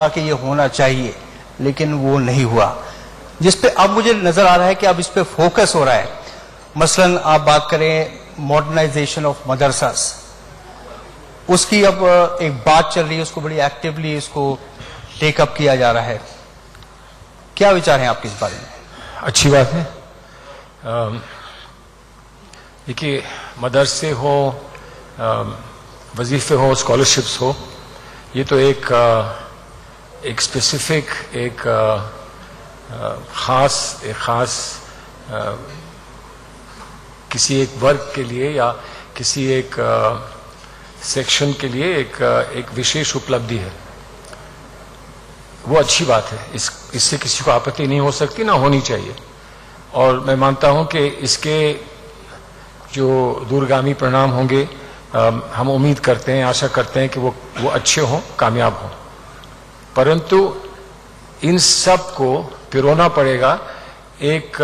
कि ये होना चाहिए, लेकिन वो नहीं हुआ, जिस पे अब मुझे नजर आ रहा है कि अब इस पे फोकस हो रहा है। मसलन आप बात करें मॉडर्नाइजेशन ऑफ मदरसास, उसकी अब एक बात चल रही है, उसको बड़ी एक्टिवली इसको टेकअप किया जा रहा है। क्या विचार हैं आपके इस बारे में? अच्छी बात है। देखिए, मदरसे हो, वजीफे हो, स्कॉलरशिप्स हो, ये तो एक स्पेसिफिक, एक खास किसी एक वर्ग के लिए या किसी एक सेक्शन के लिए एक विशेष उपलब्धि है। वो अच्छी बात है, इससे किसी को आपत्ति नहीं हो सकती, ना होनी चाहिए। और मैं मानता हूं कि इसके जो दूरगामी परिणाम होंगे, हम उम्मीद करते हैं, आशा करते हैं कि वो अच्छे हों, कामयाब हों। परंतु इन सब को पिरोना पड़ेगा एक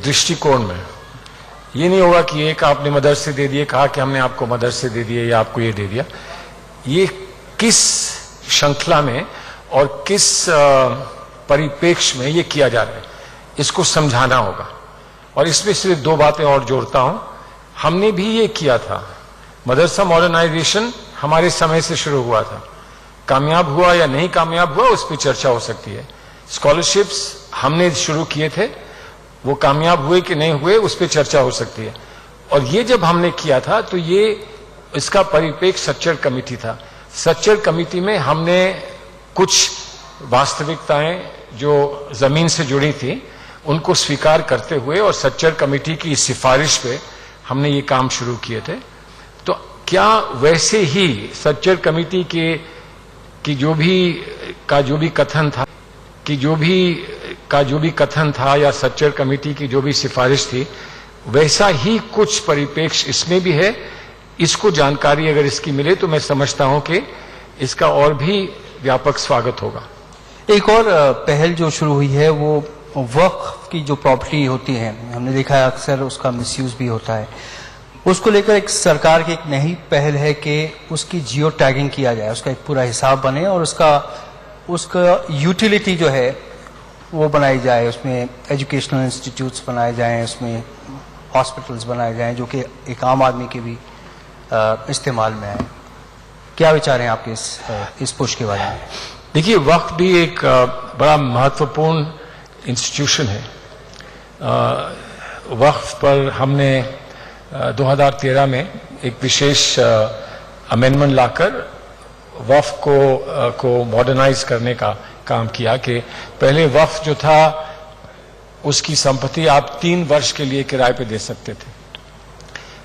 दृष्टिकोण में। ये नहीं होगा कि एक आपने मदरसे दे दिए, कहा कि हमने आपको मदरसे दे दिए या आपको ये दे दिया। ये किस श्रृंखला में और किस परिप्रेक्ष्य में ये किया जा रहा है, इसको समझाना होगा। और इसमें सिर्फ दो बातें और जोड़ता हूं। हमने भी ये किया था, मदरसा मॉडर्नाइजेशन हमारे समय से शुरू हुआ था। कामयाब हुआ या नहीं कामयाब हुआ, उस पर चर्चा हो सकती है। स्कॉलरशिप्स हमने शुरू किए थे, वो कामयाब हुए कि नहीं हुए, उस पर चर्चा हो सकती है। और ये जब हमने किया था तो ये इसका परिप्रेक्ष्य सच्चर कमेटी था। सच्चर कमेटी में हमने कुछ वास्तविकताएं जो जमीन से जुड़ी थी उनको स्वीकार करते हुए और सच्चर कमेटी की सिफारिश पे हमने ये काम शुरू किए थे। तो क्या वैसे ही सच्चर कमेटी की जो भी कथन था या सच्चर कमेटी की जो भी सिफारिश थी, वैसा ही कुछ परिप्रेक्ष्य इसमें भी है। इसको जानकारी अगर इसकी मिले तो मैं समझता हूं कि इसका और भी व्यापक स्वागत होगा। एक और पहल जो शुरू हुई है वो वक्फ की जो प्रॉपर्टी होती है, हमने देखा है अक्सर उसका मिसयूज भी होता है। उसको लेकर एक सरकार की एक नई पहल है कि उसकी जियो टैगिंग किया जाए, उसका एक पूरा हिसाब बने और उसका यूटिलिटी जो है वो बनाई जाए, उसमें एजुकेशनल इंस्टीट्यूट्स बनाए जाएं, उसमें हॉस्पिटल्स बनाए जाएं जो कि एक आम आदमी के भी इस्तेमाल में आए। क्या विचार हैं आपके इस पुश के बारे में? देखिए, वक्फ भी एक बड़ा महत्वपूर्ण इंस्टीट्यूशन है। वक्फ पर हमने 2013 में एक विशेष अमेंडमेंट लाकर वक्फ को मॉडर्नाइज करने का काम किया कि पहले वक्फ जो था उसकी संपत्ति आप 3 वर्ष के लिए किराए पे दे सकते थे।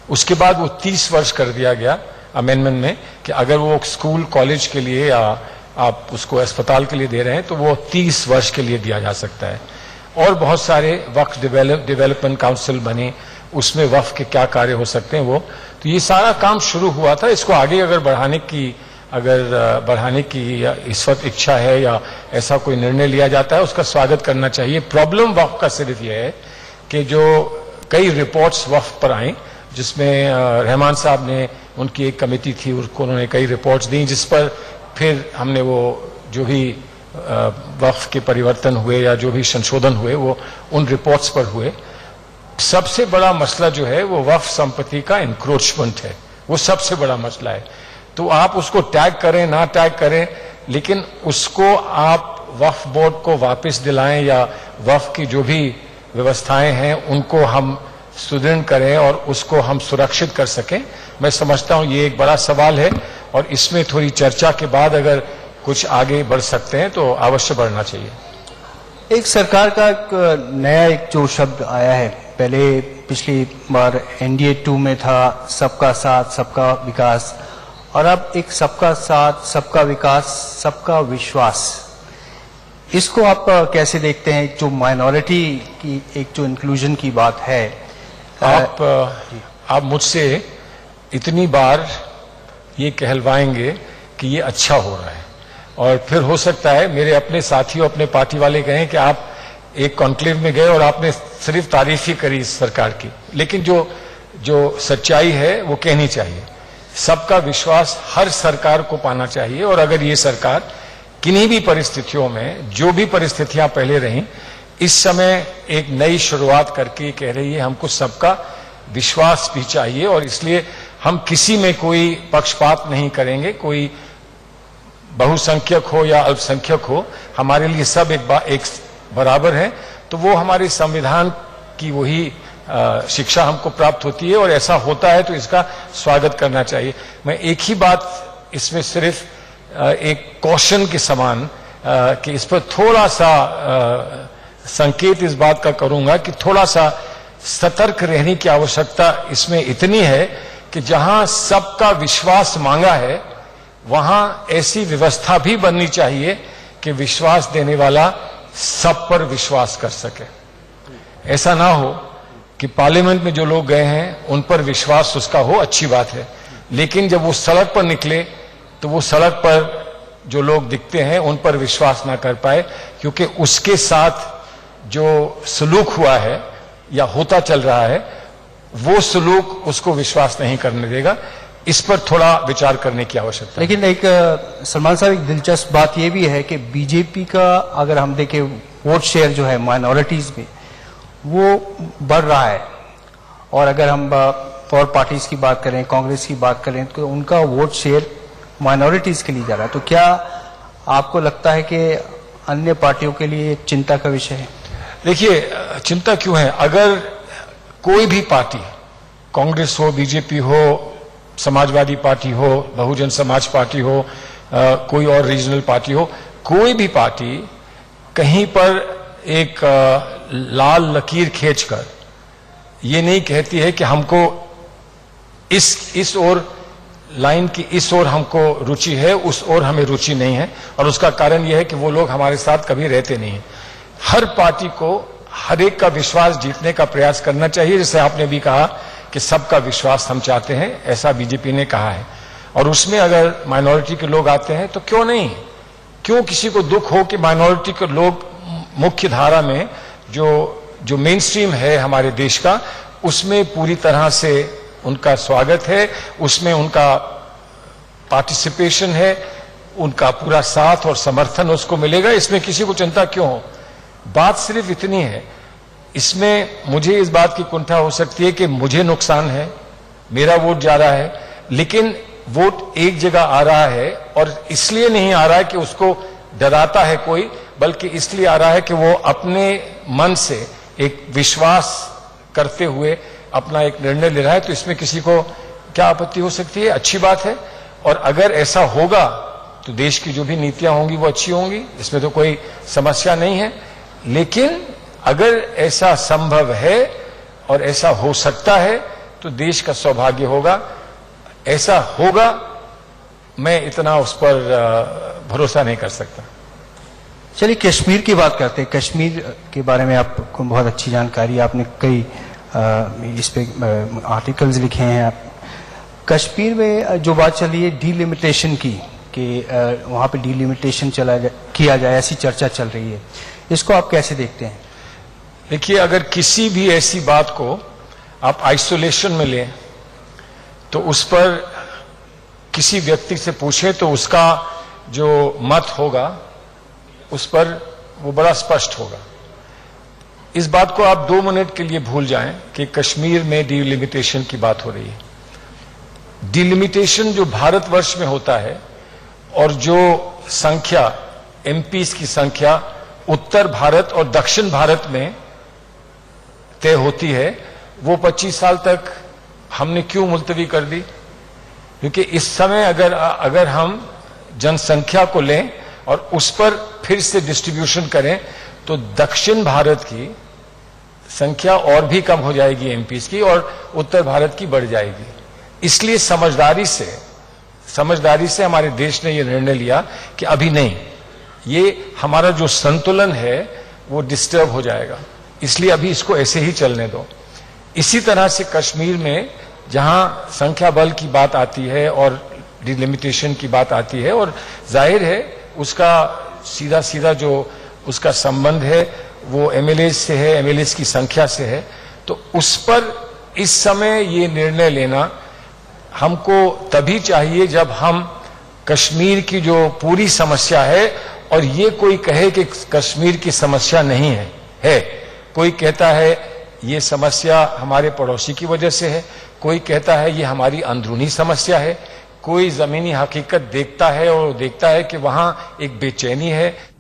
उसके बाद वो 30 वर्ष कर दिया गया अमेंडमेंट में कि अगर वो स्कूल कॉलेज के लिए या आप उसको अस्पताल के लिए दे रहे हैं तो वो 30 वर्ष के लिए दिया जा सकता है। और बहुत सारे वक्फ डेवलपमेंट काउंसिल बने, उसमें वक्फ के क्या कार्य हो सकते हैं वो, तो ये सारा काम शुरू हुआ था। इसको आगे अगर बढ़ाने की इस वक्त इच्छा है या ऐसा कोई निर्णय लिया जाता है, उसका स्वागत करना चाहिए। प्रॉब्लम वक्फ का सिर्फ ये है कि जो कई रिपोर्ट्स वक्फ पर आई, जिसमें रहमान साहब ने, उनकी एक कमेटी थी, उसको उन्होंने कई रिपोर्ट्स दी, जिस पर फिर हमने वो जो भी वक्फ के परिवर्तन हुए या जो भी संशोधन हुए वो उन रिपोर्ट्स पर हुए। सबसे बड़ा मसला जो है वो वक्फ संपत्ति का इंक्रोचमेंट है, वो सबसे बड़ा मसला है। तो आप उसको टैग करें ना टैग करें, लेकिन उसको आप वक्फ बोर्ड को वापस दिलाएं या वक्फ की जो भी व्यवस्थाएं हैं उनको हम सुदृढ़ करें और उसको हम सुरक्षित कर सकें। मैं समझता हूं ये एक बड़ा सवाल है और इसमें थोड़ी चर्चा के बाद अगर कुछ आगे बढ़ सकते हैं तो अवश्य बढ़ना चाहिए। एक सरकार का एक जो शब्द आया है, पहले पिछली बार NDA 2 में था सबका साथ सबका विकास, और अब एक सबका साथ सबका विकास सबका विश्वास। इसको आप कैसे देखते हैं? जो माइनॉरिटी की एक जो इंक्लूजन की बात है, आप मुझसे इतनी बार ये कहलवाएंगे कि ये अच्छा हो रहा है, और फिर हो सकता है मेरे अपने साथियों, अपने पार्टी वाले कहें कि आप एक कॉन्क्लेव में गए और आपने सिर्फ तारीफ ही करी इस सरकार की। लेकिन जो सच्चाई है वो कहनी चाहिए। सबका विश्वास हर सरकार को पाना चाहिए। और अगर ये सरकार किन्हीं भी परिस्थितियों में, जो भी परिस्थितियां पहले रहीं, इस समय एक नई शुरुआत करके कह रही है हमको सबका विश्वास भी चाहिए, और इसलिए हम किसी में कोई पक्षपात नहीं करेंगे, कोई बहुसंख्यक हो या अल्पसंख्यक हो, हमारे लिए सब एक बराबर है। तो वो हमारे संविधान की वही शिक्षा हमको प्राप्त होती है, और ऐसा होता है तो इसका स्वागत करना चाहिए। मैं एक ही बात इसमें सिर्फ एक कॉशन के समान कि इस पर थोड़ा सा संकेत इस बात का करूंगा कि थोड़ा सा सतर्क रहने की आवश्यकता इसमें इतनी है कि जहां सबका विश्वास मांगा है, वहां ऐसी व्यवस्था भी बननी चाहिए कि विश्वास देने वाला सब पर विश्वास कर सके। ऐसा ना हो कि पार्लियामेंट में जो लोग गए हैं उन पर विश्वास उसका हो, अच्छी बात है, लेकिन जब वो सड़क पर निकले तो वो सड़क पर जो लोग दिखते हैं उन पर विश्वास ना कर पाए, क्योंकि उसके साथ जो सलूक हुआ है या होता चल रहा है वो सलूक उसको विश्वास नहीं करने देगा। इस पर थोड़ा विचार करने की आवश्यकता है। लेकिन एक सलमान साहब, एक दिलचस्प बात यह भी है कि बीजेपी का अगर हम देखें वोट शेयर जो है माइनॉरिटीज में वो बढ़ रहा है, और अगर हम फॉर पार्टीज की बात करें, कांग्रेस की बात करें, तो उनका वोट शेयर माइनॉरिटीज के लिए जा रहा है। तो क्या आपको लगता है कि अन्य पार्टियों के लिए चिंता का विषय है? देखिए, चिंता क्यों है? अगर कोई भी पार्टी, कांग्रेस हो, बीजेपी हो, समाजवादी पार्टी हो, बहुजन समाज पार्टी हो, कोई और रीजनल पार्टी हो, कोई भी पार्टी कहीं पर एक लाल लकीर खींचकर ये नहीं कहती है कि हमको इस ओर लाइन की इस ओर हमको रुचि है, उस ओर हमें रुचि नहीं है। और उसका कारण यह है कि वो लोग हमारे साथ कभी रहते नहीं हैं। हर पार्टी को हर एक का विश्वास जीतने का प्रयास करना चाहिए। जैसे आपने भी कहा कि सबका विश्वास हम चाहते हैं, ऐसा बीजेपी ने कहा है, और उसमें अगर माइनॉरिटी के लोग आते हैं तो क्यों नहीं, क्यों किसी को दुख हो कि माइनॉरिटी के लोग मुख्य धारा में जो मेन स्ट्रीम है हमारे देश का, उसमें पूरी तरह से उनका स्वागत है, उसमें उनका पार्टिसिपेशन है, उनका पूरा साथ और समर्थन उसको मिलेगा। इसमें किसी को चिंता क्यों हो? बात सिर्फ इतनी है, इसमें मुझे इस बात की कुंठा हो सकती है कि मुझे नुकसान है, मेरा वोट जा रहा है, लेकिन वोट एक जगह आ रहा है, और इसलिए नहीं आ रहा है कि उसको डराता है कोई, बल्कि इसलिए आ रहा है कि वो अपने मन से एक विश्वास करते हुए अपना एक निर्णय ले रहा है। तो इसमें किसी को क्या आपत्ति हो सकती है? अच्छी बात है। और अगर ऐसा होगा तो देश की जो भी नीतियां होंगी वो अच्छी होंगी, इसमें तो कोई समस्या नहीं है। लेकिन अगर ऐसा संभव है और ऐसा हो सकता है तो देश का सौभाग्य होगा। ऐसा होगा, मैं इतना उस पर भरोसा नहीं कर सकता। चलिए कश्मीर की बात करते हैं। कश्मीर के बारे में आपको बहुत अच्छी जानकारी, आपने कई इस पे आर्टिकल्स लिखे हैं। आप कश्मीर में जो बात चली है डीलिमिटेशन की, कि वहाँ पे डीलिमिटेशन किया जाए, ऐसी चर्चा चल रही है, इसको आप कैसे देखते हैं? देखिए, अगर किसी भी ऐसी बात को आप आइसोलेशन में लें तो उस पर किसी व्यक्ति से पूछें तो उसका जो मत होगा उस पर वो बड़ा स्पष्ट होगा। इस बात को आप 2 मिनट के लिए भूल जाएं कि कश्मीर में डीलिमिटेशन की बात हो रही है। डीलिमिटेशन जो भारतवर्ष में होता है और जो संख्या एमपीज की संख्या उत्तर भारत और दक्षिण भारत में तय होती है, वो 25 साल तक हमने क्यों मुलतवी कर दी? क्योंकि इस समय अगर हम जनसंख्या को लें और उस पर फिर से डिस्ट्रीब्यूशन करें तो दक्षिण भारत की संख्या और भी कम हो जाएगी एमपीज की, और उत्तर भारत की बढ़ जाएगी। इसलिए समझदारी से हमारे देश ने यह निर्णय लिया कि अभी नहीं, ये हमारा जो संतुलन है वो डिस्टर्ब हो जाएगा, इसलिए अभी इसको ऐसे ही चलने दो। इसी तरह से कश्मीर में जहां संख्या बल की बात आती है और डिलिमिटेशन की बात आती है, और जाहिर है उसका सीधा जो उसका संबंध है वो एमएलए से है, एमएलए की संख्या से है, तो उस पर इस समय ये निर्णय लेना हमको तभी चाहिए जब हम कश्मीर की जो पूरी समस्या है, और ये कोई कहे कि कश्मीर की समस्या नहीं है, कोई कहता है ये समस्या हमारे पड़ोसी की वजह से है, कोई कहता है ये हमारी अंदरूनी समस्या है, कोई जमीनी हकीकत देखता है और देखता है कि वहां एक बेचैनी है।